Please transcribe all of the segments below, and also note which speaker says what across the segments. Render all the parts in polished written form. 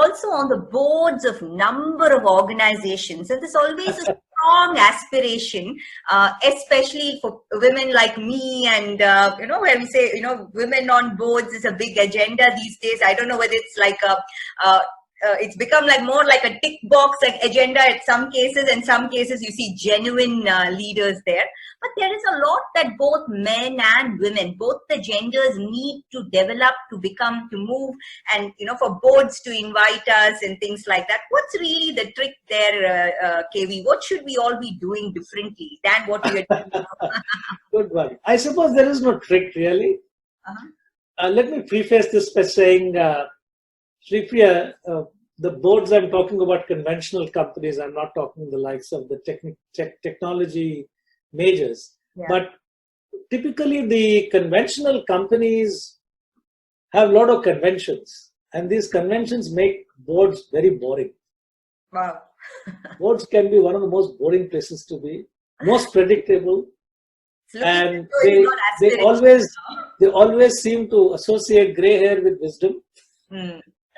Speaker 1: also on the boards of number of organizations, and there's always a strong aspiration, especially for women like me, and where we say, women on boards is a big agenda these days. I don't know whether it's like it's become like more like a tick box like agenda at some cases, and some cases you see genuine leaders there. But there is a lot that both men and women, both the genders, need to develop to move, and for boards to invite us and things like that. What's really the trick there, KV? What should we all be doing differently than what we are doing?
Speaker 2: Good one. I suppose there is no trick really. Let me preface this by saying, Sripriya, the boards I'm talking about, conventional companies. I'm not talking the likes of the technology majors.
Speaker 1: Yeah.
Speaker 2: But typically the conventional companies have a lot of conventions, and these conventions make boards very boring.
Speaker 1: Wow.
Speaker 2: Boards can be one of the most boring places to be, most predictable, and they always seem to associate gray hair with wisdom.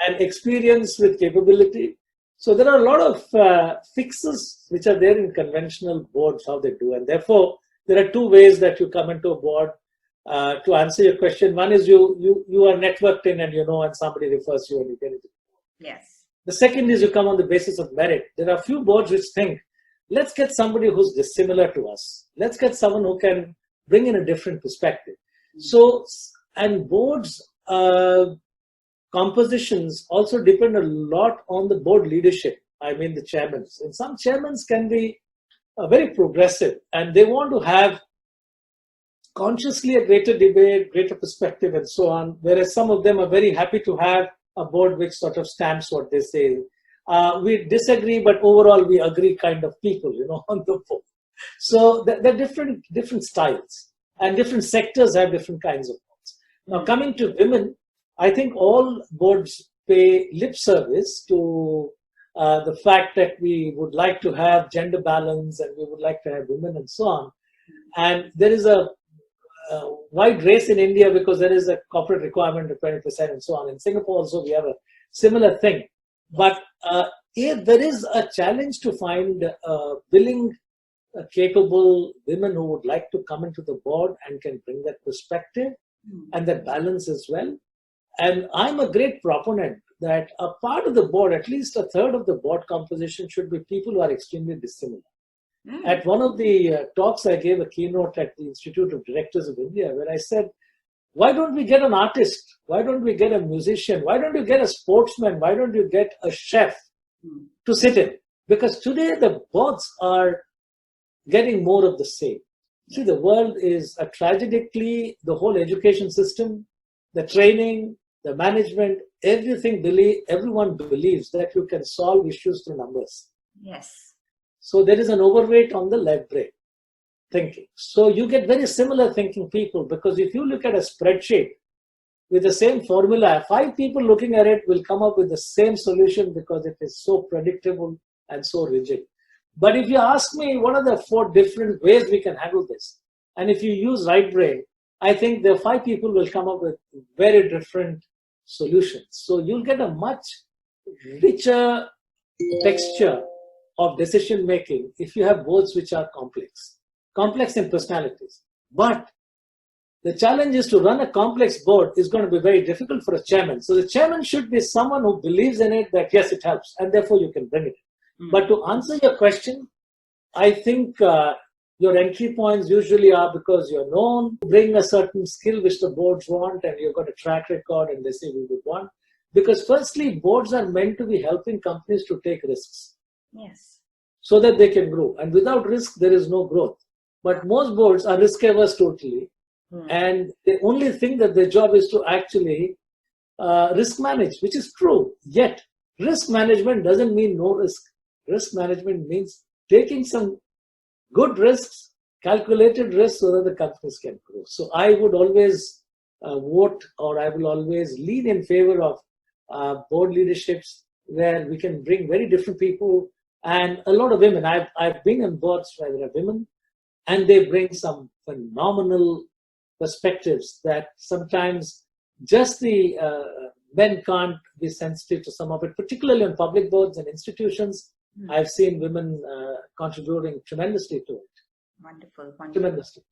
Speaker 2: And experience with capability. So there are a lot of fixes which are there in conventional boards, how they do. And therefore, there are two ways that you come into a board. To answer your question, one is you are networked in and and somebody refers you and you get it.
Speaker 1: Yes.
Speaker 2: The second is you come on the basis of merit. There are a few boards which think, let's get somebody who's dissimilar to us. Let's get someone who can bring in a different perspective. So, and boards, compositions also depend a lot on the board leadership. I mean the chairmen. And some chairmen can be very progressive, and they want to have consciously a greater debate, greater perspective, and so on. Whereas some of them are very happy to have a board which sort of stamps what they say. We disagree, but overall we agree kind of people, on the board. So there are different styles, and different sectors have different kinds of boards. Now coming to women, I think all boards pay lip service to the fact that we would like to have gender balance and we would like to have women and so on. And there is a wide race in India because there is a corporate requirement of 20% and so on. In Singapore also we have a similar thing. But there is a challenge to find willing, capable women who would like to come into the board and can bring that perspective and that balance as well. And I'm a great proponent that a part of the board, at least a third of the board composition, should be people who are extremely dissimilar. At one of the talks, I gave a keynote at the Institute of Directors of India, where I said, why don't we get an artist? Why don't we get a musician? Why don't you get a sportsman? Why don't you get a chef to sit in? Because today the boards are getting more of the same. See, the world is tragically, the whole education system, the training, the management, everyone believes that you can solve issues through numbers.
Speaker 1: Yes.
Speaker 2: So there is an overweight on the left brain thinking. So you get very similar thinking people, because if you look at a spreadsheet with the same formula, 5 people looking at it will come up with the same solution because it is so predictable and so rigid. But if you ask me, what are the 4 different ways we can handle this? And if you use right brain, I think the 5 people will come up with very different solutions. So you'll get a much richer texture of decision making if you have boards which are complex in personalities. But the challenge is to run a complex board is going to be very difficult for a chairman. So the chairman should be someone who believes in it, that yes, it helps, and therefore you can bring it. But to answer your question, I think your entry points usually are because you're known, bring a certain skill which the boards want, and you've got a track record and they say we would want. Because firstly, boards are meant to be helping companies to take risks.
Speaker 1: Yes.
Speaker 2: So that they can grow. And without risk, there is no growth. But most boards are risk averse totally. And they only think that their job is to actually risk manage, which is true. Yet, risk management doesn't mean no risk. Risk management means taking some good risks, calculated risks, so that the companies can grow. So I would always vote, or I will always lean in favor of board leaderships where we can bring very different people and a lot of women. I've been on boards where there are women, and they bring some phenomenal perspectives that sometimes just the men can't be sensitive to some of it, particularly on public boards and institutions. I've seen women contributing tremendously to it.
Speaker 1: Wonderful, wonderful.
Speaker 2: Tremendously.